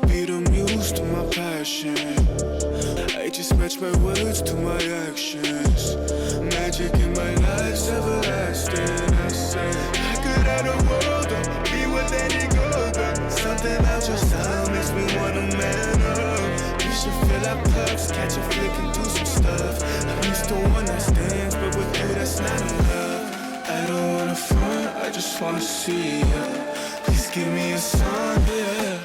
be the muse to my passion. I just match my words to my actions. Magic in my life's everlasting. I say I could have the world, don't be what let it go. But something about your style makes me wanna man up. You should feel our puffs, catch a flick and do some stuff. I'm used to one night stands, but with you that's not enough. I don't wanna front, I just wanna see ya. Please give me a sign, yeah.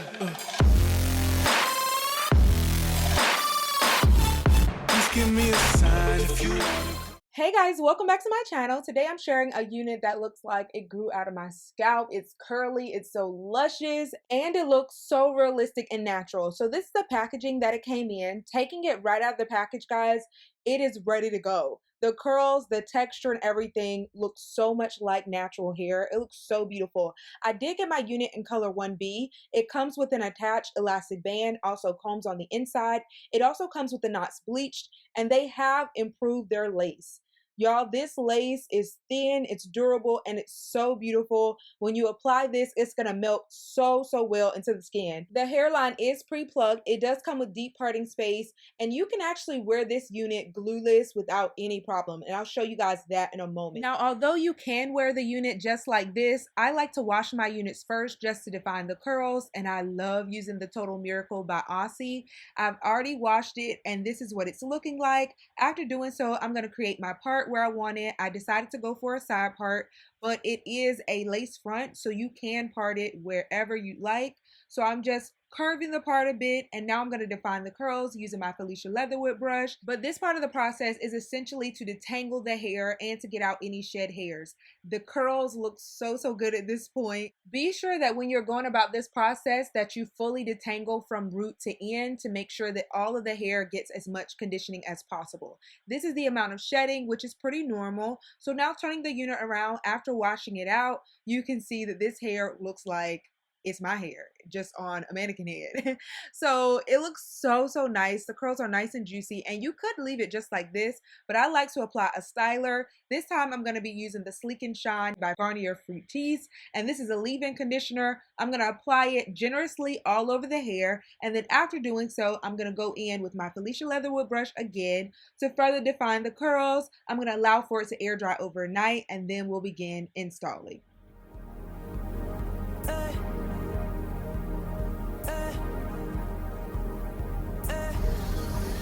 Give me a sign if you want. Hey guys, welcome back to my channel. Today I'm sharing a unit that looks like it grew out of my scalp. It's curly, it's so luscious, and it looks so realistic and natural. So this is the packaging that it came in. Taking it right out of the package, guys, it is ready to go. The curls, the texture, and everything looks so much like natural hair. It looks so beautiful. I did get my unit in color 1B. It comes with an attached elastic band, also combs on the inside. It also comes with the knots bleached, and they have improved their lace. Y'all, this lace is thin, it's durable, and it's so beautiful. When you apply this, it's gonna melt so well into the skin. The hairline is pre-plucked. It does come with deep parting space, and you can actually wear this unit glueless without any problem, and I'll show you guys that in a moment. Now, although you can wear the unit just like this, I like to wash my units first just to define the curls, and I love using the Total Miracle by Aussie. I've already washed it, and this is what it's looking like. After doing so, I'm gonna create my part where I want it. I decided to go for a side part, but it is a lace front, so you can part it wherever you like. So I'm just curving the part a bit, and now I'm going to define the curls using my Felicia leatherwood brush. But this part of the process is essentially to detangle the hair and to get out any shed hairs. The curls look so good at this point. Be sure that when you're going about this process that you fully detangle from root to end to make sure that all of the hair gets as much conditioning as possible. This is the amount of shedding, which is pretty normal. So now turning the unit around after washing it out, you can see that this hair looks like it's my hair just on a mannequin head. So it looks so nice. The curls are nice and juicy, and you could leave it just like this, but I like to apply a styler. This time I'm going to be using the Sleek and Shine by Garnier Fructis, and this is a leave-in conditioner. I'm going to apply it generously all over the hair, and then after doing so, I'm going to go in with my Felicia leatherwood brush again to further define the curls. I'm going to allow for it to air dry overnight, and then we'll begin installing.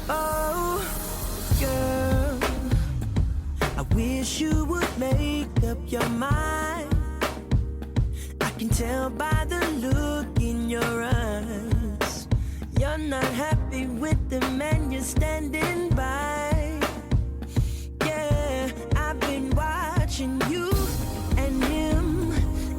Oh, girl, I wish you would make up your mind. I can tell by the look in your eyes. You're not happy with the man you're standing by. Yeah, I've been watching you and him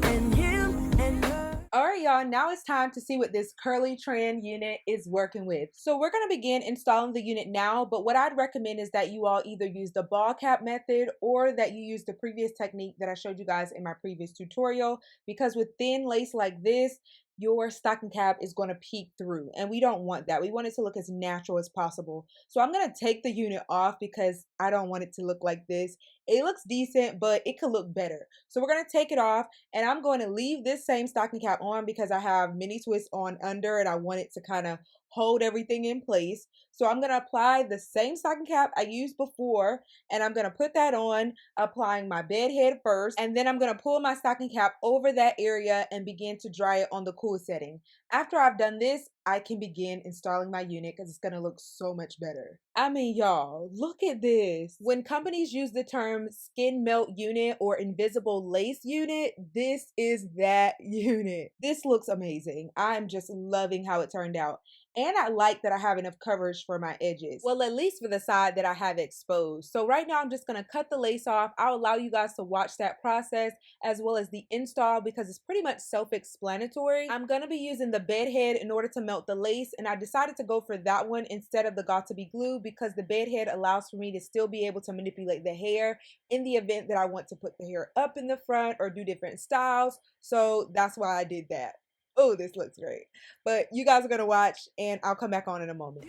and him and her. Alright y'all, now it's time to see what this curly trend unit is working with. So we're going to begin installing the unit now, but what I'd recommend is that you all either use the ball cap method or that you use the previous technique that I showed you guys in my previous tutorial, because with thin lace like this, your stocking cap is going to peek through, and we don't want that. We want it to look as natural as possible. So I'm going to take the unit off because I don't want it to look like this. It looks decent, but it could look better. So we're going to take it off, and I'm going to leave this same stocking cap on because I have mini twists on under, and I want it to kind of hold everything in place. So I'm going to apply the same stocking cap I used before, and I'm going to put that on, applying my bed head first, and then I'm going to pull my stocking cap over that area and begin to dry it on the cool setting. After I've done this, I can begin installing my unit because it's going to look so much better. I mean, y'all, look at this. When companies use the term skin melt unit or invisible lace unit, this is that unit. This looks amazing. I'm just loving how it turned out. And I like that I have enough coverage for my edges. Well, at least for the side that I have exposed. So right now I'm just going to cut the lace off. I'll allow you guys to watch that process as well as the install because it's pretty much self-explanatory. I'm going to be using the bed head in order to melt the lace, and I decided to go for that one instead of the Got2b glue because the bed head allows for me to still be able to manipulate the hair in the event that I want to put the hair up in the front or do different styles. So that's why I did that. Oh, this looks great. But you guys are going to watch, and I'll come back on in a moment.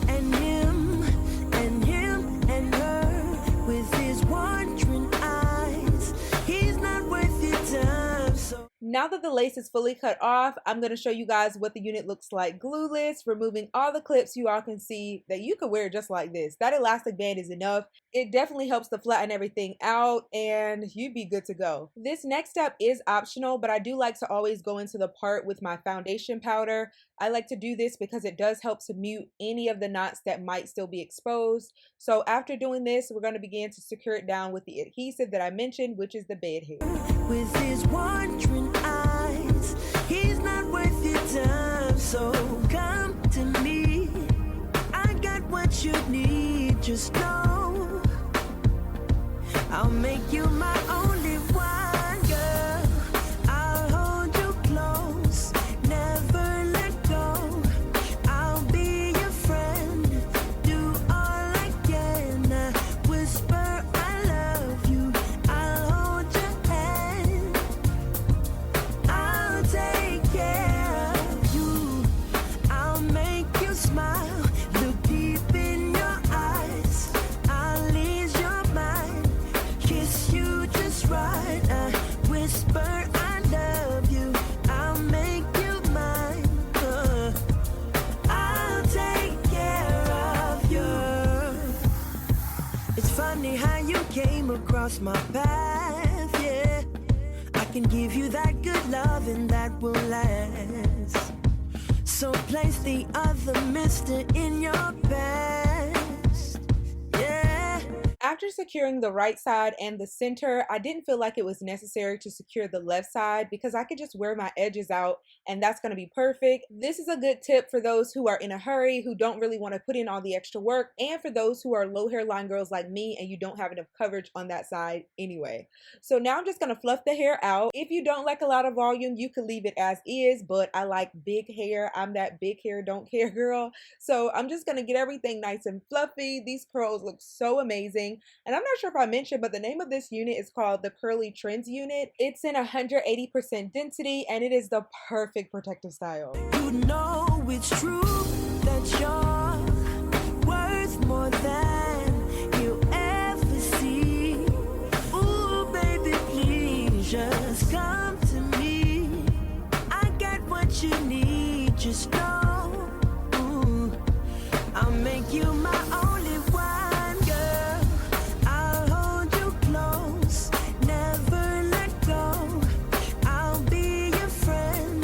And him and her with his wandering eyes. He's not worth your time. So Now that the lace is fully cut off, I'm going to show you guys what the unit looks like glueless, removing all the clips. You all can see that you could wear it just like this. That elastic band is enough. It definitely helps to flatten everything out and you'd be good to go. This next step is optional, but I do like to always go into the part with my foundation powder. I like to do this because it does help to mute any of the knots that might still be exposed. So after doing this, we're going to begin to secure it down with the adhesive that I mentioned, which is the bed hair. With his wandering eyes, he's not worth your time, so come to me. I got what you need, just know I'll make you my only one, girl. I'll hold you close, never let go. I'll be your friend, do all I can. I whisper I love you, I'll hold your hand. I'll take care of you, I'll make you smile. Look deep in your eyes, I'll ease your mind. Kiss you just right, I whisper I love you, I'll make you mine. I'll take care of you. It's funny how you came across my path, yeah. I can give you that good love and that will last. So place the other mister in your best, yeah. After securing the right side and the center, I didn't feel like it was necessary to secure the left side because I could just wear my edges out and that's going to be perfect. This is a good tip for those who are in a hurry, who don't really want to put in all the extra work, and for those who are low hairline girls like me and you don't have enough coverage on that side anyway. So now I'm just going to fluff the hair out. If you don't like a lot of volume, you could leave it as is, but I like big hair. I'm that big hair, don't care girl. So I'm just going to get everything nice and fluffy. These curls look so amazing. And I'm not sure if I mentioned, but the name of this unit is called the Curly Trends unit. It's in 180% density and it is the perfect protective style. You know it's true that you're worth more than you ever see. Ooh, baby, please just come to me. I got what you need, just know. Ooh, I'll make you my only one, girl. I'll hold you close, never let go. I'll be your friend,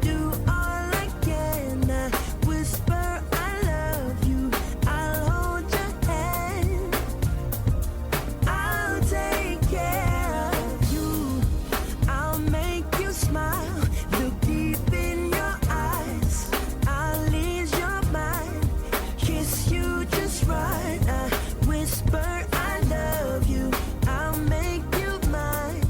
do all I can. I whisper I love you, I'll hold your hand. I'll take care of you, I'll make you smile. Look deep in your eyes, I'll ease your mind. Kiss you just right, I whisper I love you, I'll make you mine.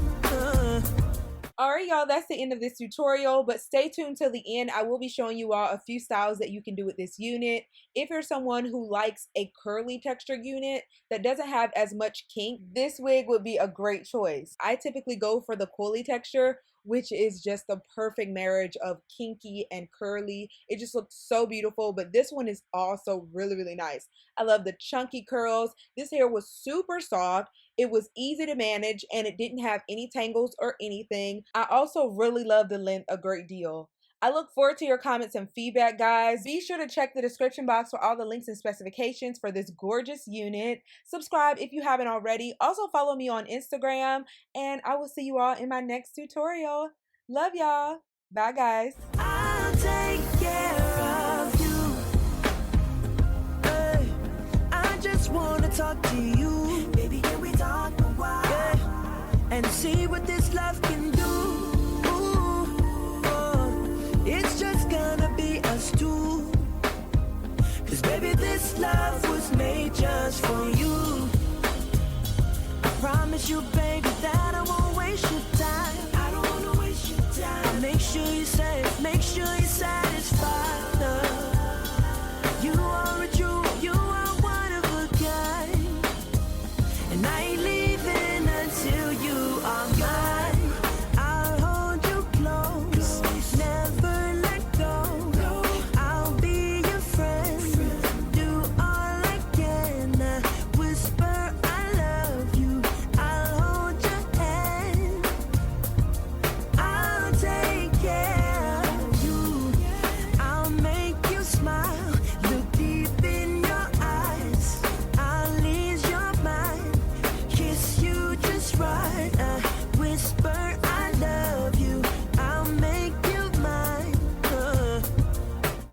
Alright y'all, that's the end of this tutorial, but stay tuned till the end. I will be showing you all a few styles that you can do with this unit. If you're someone who likes a curly texture unit that doesn't have as much kink, this wig would be a great choice. I typically go for the coily texture, which is just the perfect marriage of kinky and curly. It just looks so beautiful, but this one is also really, really nice. I love the chunky curls. This hair was super soft. It was easy to manage and it didn't have any tangles or anything. I also really love the length a great deal. I look forward to your comments and feedback, guys. Be sure to check the description box for all the links and specifications for this gorgeous unit. Subscribe if you haven't already. Also follow me on Instagram, and I will see you all in my next tutorial. Love y'all. Bye, guys. I'll take care of you. Hey, I just wanna talk to you. Baby, can we talk a while? Yeah. And see what this love can do. It's just gonna be us two. 'Cause baby, this love was made just for you. I promise you, baby, that I won't waste your time. I don't wanna waste your time. I'll make sure you're safe, make sure you're satisfied.